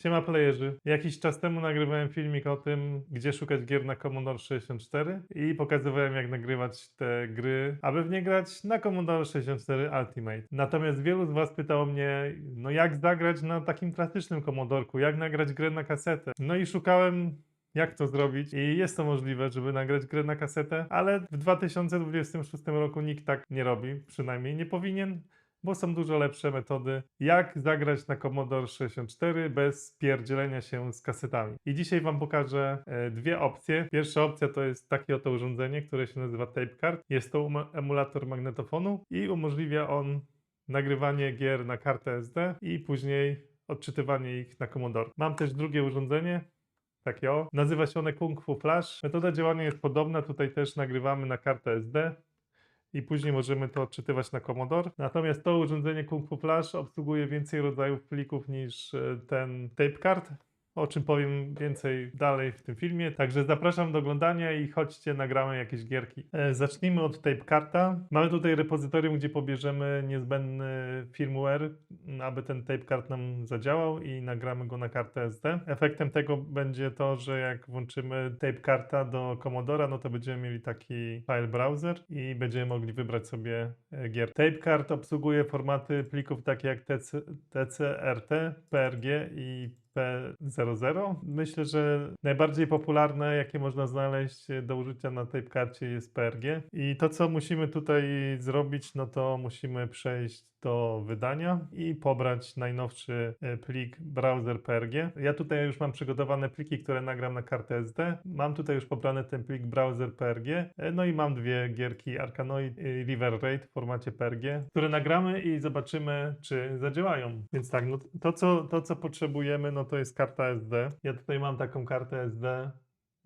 Siema playerzy. Jakiś czas temu nagrywałem filmik o tym, gdzie szukać gier na Commodore 64 i pokazywałem, jak nagrywać te gry, aby w nie grać na Commodore 64 Ultimate. Natomiast wielu z was pytało mnie, no jak zagrać na takim klasycznym Commodorku, jak nagrać grę na kasetę. No i szukałem, jak to zrobić i jest to możliwe, żeby nagrać grę na kasetę, ale w 2026 roku nikt tak nie robi, przynajmniej nie powinien, bo są dużo lepsze metody, jak zagrać na Commodore 64 bez pierdzielenia się z kasetami. I dzisiaj Wam pokażę dwie opcje. Pierwsza opcja to jest takie oto urządzenie, które się nazywa Tape Card. Jest to emulator magnetofonu i umożliwia on nagrywanie gier na kartę SD i później odczytywanie ich na Commodore. Mam też drugie urządzenie, takie o. Nazywa się one Kung Fu Flash. Metoda działania jest podobna, tutaj też nagrywamy na kartę SD i później możemy to odczytywać na Commodore. Natomiast to urządzenie Kung Fu Flash obsługuje więcej rodzajów plików niż ten Tape Card, o czym powiem więcej dalej w tym filmie. Także zapraszam do oglądania i chodźcie, nagramy jakieś gierki. Zacznijmy od Tape Carda. Mamy tutaj repozytorium, gdzie pobierzemy niezbędny firmware, aby ten Tape Card nam zadziałał i nagramy go na kartę SD. Efektem tego będzie to, że jak włączymy Tape Carda do Commodora, no to będziemy mieli taki file browser i będziemy mogli wybrać sobie gier. Tape Card obsługuje formaty plików takie jak TCRT, PRG i P00. Myślę, że najbardziej popularne, jakie można znaleźć do użycia na Tape Cardzie, jest PRG. I to, co musimy tutaj zrobić, no to musimy przejść do wydania i pobrać najnowszy plik browser PRG. Ja tutaj już mam przygotowane pliki, które nagram na kartę SD. Mam tutaj już pobrany ten plik browser PRG. No i mam dwie gierki Arkanoid i River Raid w formacie PRG, które nagramy i zobaczymy, czy zadziałają. Więc tak, no to co potrzebujemy, no to jest karta SD. Ja tutaj mam taką kartę SD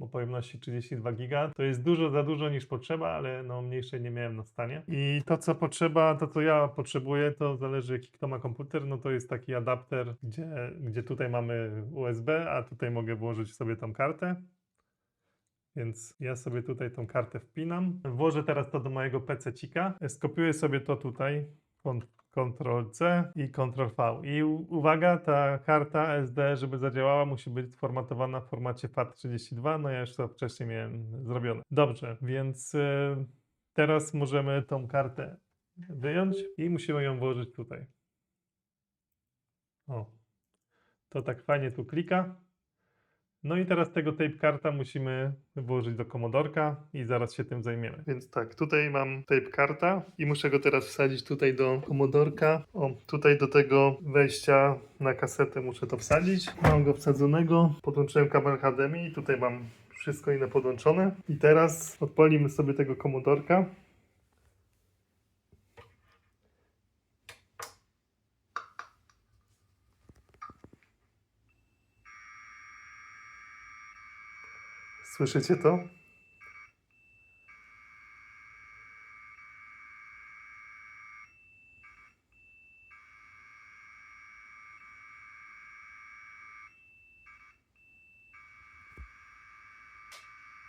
o pojemności 32 giga. To jest dużo za dużo niż potrzeba, ale no mniejszej nie miałem na stanie. I to co potrzeba, to co ja potrzebuję, to zależy jaki kto ma komputer, no to jest taki adapter, gdzie tutaj mamy USB, a tutaj mogę włożyć sobie tą kartę. Więc ja sobie tutaj tą kartę wpinam. Włożę teraz to do mojego PC-cika. Skopiuję sobie to tutaj. Ctrl-C i Ctrl-V. I uwaga, ta karta SD, żeby zadziałała, musi być sformatowana w formacie FAT32. No ja już to wcześniej miałem zrobione. Dobrze, więc teraz możemy tą kartę wyjąć i musimy ją włożyć tutaj. O, to tak fajnie tu klika. No i teraz tego tape karta musimy włożyć do komodorka i zaraz się tym zajmiemy. Więc tak, tutaj mam tape karta i muszę go teraz wsadzić tutaj do komodorka. O, tutaj do tego wejścia na kasetę muszę to wsadzić. Mam go wsadzonego, podłączyłem kabel HDMI i tutaj mam wszystko inne podłączone. I teraz odpalimy sobie tego komodorka. Słyszycie to?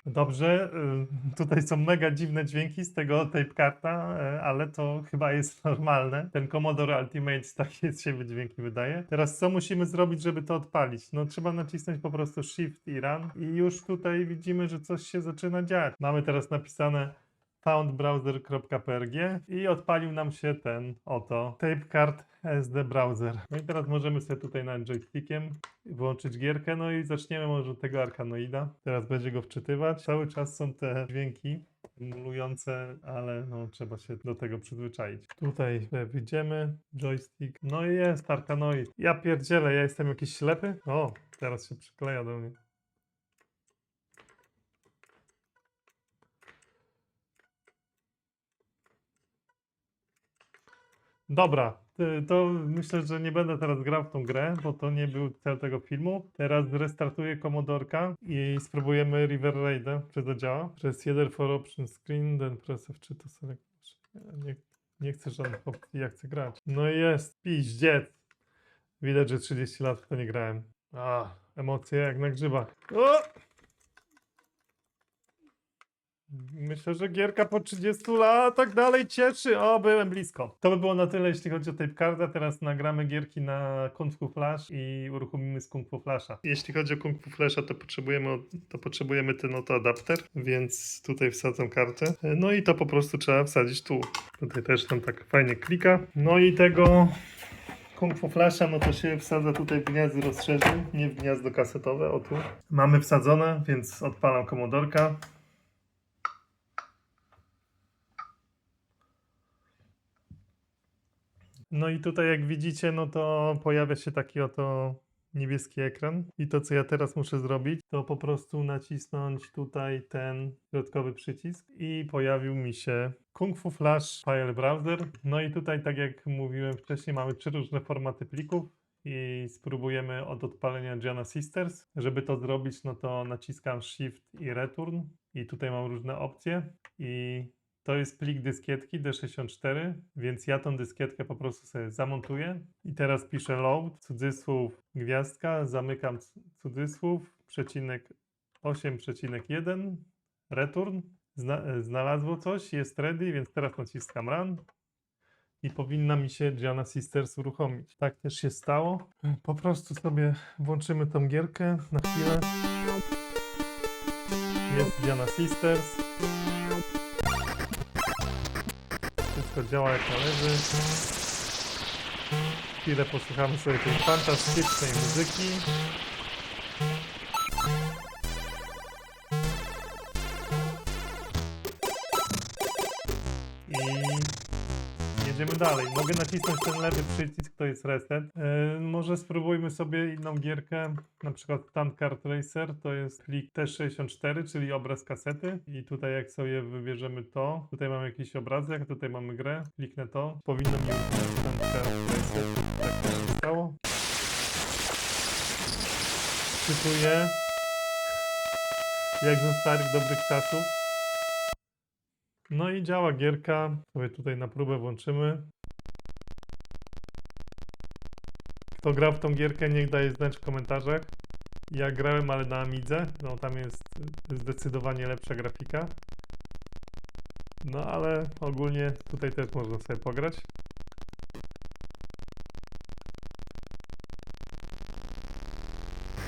Dobrze, tutaj są mega dziwne dźwięki z tego tape karta, ale to chyba jest normalne. Ten Commodore Ultimate takie z siebie dźwięki wydaje. Teraz co musimy zrobić, żeby to odpalić? No trzeba nacisnąć po prostu Shift i Run i już tutaj widzimy, że coś się zaczyna dziać. Mamy teraz napisane foundbrowser.prg i odpalił nam się ten oto Tape Card SD Browser. No i teraz możemy sobie tutaj nad joystickiem włączyć gierkę, no i zaczniemy może od tego Arkanoida. Teraz będzie go wczytywać. Cały czas są te dźwięki emulujące, ale no trzeba się do tego przyzwyczaić. Tutaj wyjdziemy, joystick, no i jest Arkanoid. Ja pierdzielę, ja jestem jakiś ślepy? O, teraz się przykleja do mnie. Dobra, to myślę, że nie będę teraz grał w tą grę, bo to nie był cel tego filmu. Teraz restartuję komodorka i spróbujemy River Raida, czy to działa. Press 1 for option screen, then press F3 to select. Nie chcę żadnych opcji, ja chcę grać. No i jest, piździec. Widać, że 30 lat w to nie grałem. Emocje jak na grzybach. O! Myślę, że gierka po 30 latach dalej cieszy. O, byłem blisko. To by było na tyle, jeśli chodzi o Tapecarda. Teraz nagramy gierki na Kung Fu Flash i uruchomimy z Kung Fu Flasha. Jeśli chodzi o Kung Fu Flasha, to potrzebujemy ten oto adapter, więc tutaj wsadzam kartę. No i to po prostu trzeba wsadzić tu. Tutaj też tam tak fajnie klika. No i tego Kung Fu Flasha, no to się wsadza tutaj w gniazdo rozszerzeń, nie w gniazdo kasetowe, o tu. Mamy wsadzone, więc odpalam komodorka. No i tutaj jak widzicie, no to pojawia się taki oto niebieski ekran. I to, co ja teraz muszę zrobić, to po prostu nacisnąć tutaj ten środkowy przycisk i pojawił mi się Kung Fu Flash File Browser. No i tutaj, tak jak mówiłem wcześniej, mamy 3 różne formaty plików i spróbujemy od odpalenia Giana Sisters. Żeby to zrobić, no to naciskam Shift i Return i tutaj mam różne opcje i to jest plik dyskietki D64, więc ja tą dyskietkę po prostu sobie zamontuję i teraz piszę load, cudzysłów, gwiazdka, zamykam cudzysłów, przecinek 8,1, return, znalazło coś, jest ready, więc teraz naciskam run i powinna mi się Giana Sisters uruchomić. Tak też się stało. Po prostu sobie włączymy tą gierkę na chwilę. Jest Giana Sisters. Wszystko działa jak należy. Chwilę posłuchamy sobie tej fantastycznej muzyki. I jedziemy dalej. Mogę nacisnąć ten lewy przycisk, to jest reset. Może spróbujmy sobie inną gierkę, na przykład Stunt Kart Racer, to jest plik T64, czyli obraz kasety. I tutaj jak sobie wybierzemy to, tutaj mamy jakiś obrazek, tutaj mamy grę, kliknę to, powinno mi uruchomić Stunt Kart Racer. Tak to się stało. Czytuję, jak ze starych dobrych czasów. No i działa gierka. Sobie tutaj na próbę włączymy. Kto grał w tą gierkę, niech daje znać w komentarzach. Ja grałem, ale na Amidze. No tam jest zdecydowanie lepsza grafika. No ale ogólnie tutaj też można sobie pograć.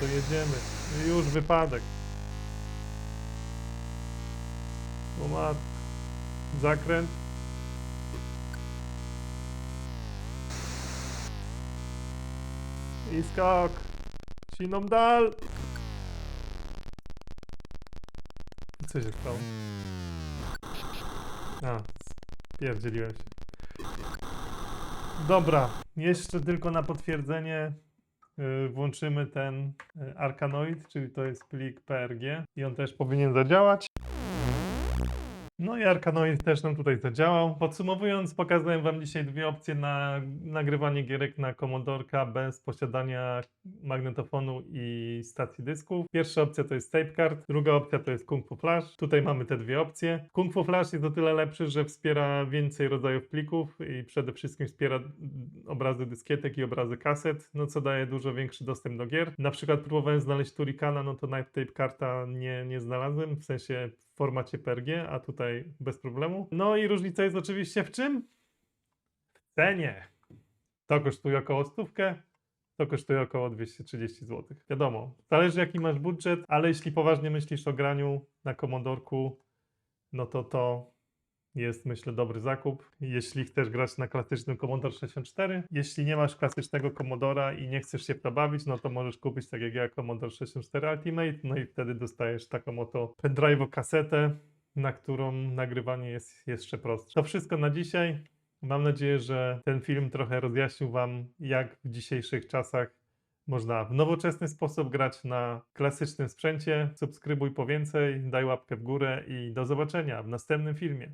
To jedziemy. Już wypadek. O matko. Zakręt. I skok. Siną dal. Co się stało? A, spierdzieliłem się. Dobra, jeszcze tylko na potwierdzenie włączymy ten Arkanoid, czyli to jest plik PRG i on też powinien zadziałać. No i Arkanoid też nam tutaj zadziałał. Podsumowując, pokazałem Wam dzisiaj 2 opcje na nagrywanie gierek na Commodorka bez posiadania magnetofonu i stacji dysków. Pierwsza opcja to jest Tapecard, druga opcja to jest Kung Fu Flash. Tutaj mamy te 2 opcje. Kung Fu Flash jest o tyle lepszy, że wspiera więcej rodzajów plików i przede wszystkim wspiera obrazy dyskietek i obrazy kaset, no co daje dużo większy dostęp do gier. Na przykład próbowałem znaleźć Turricana, no to Night Tapecarda nie znalazłem, w sensie w formacie PRG, a tutaj bez problemu. No i różnica jest oczywiście w czym? W cenie. To kosztuje około 100, to kosztuje około 230 zł. Wiadomo, zależy jaki masz budżet, ale jeśli poważnie myślisz o graniu na Commodorku, no to jest, myślę, dobry zakup. Jeśli chcesz grać na klasycznym Commodore 64, jeśli nie masz klasycznego Commodora i nie chcesz się w to bawić, no to możesz kupić, tak jak ja, Commodore 64 Ultimate, no i wtedy dostajesz taką oto pendrive'o kasetę, na którą nagrywanie jest jeszcze prostsze. To wszystko na dzisiaj. Mam nadzieję, że ten film trochę rozjaśnił Wam, jak w dzisiejszych czasach można w nowoczesny sposób grać na klasycznym sprzęcie. Subskrybuj po więcej, daj łapkę w górę i do zobaczenia w następnym filmie.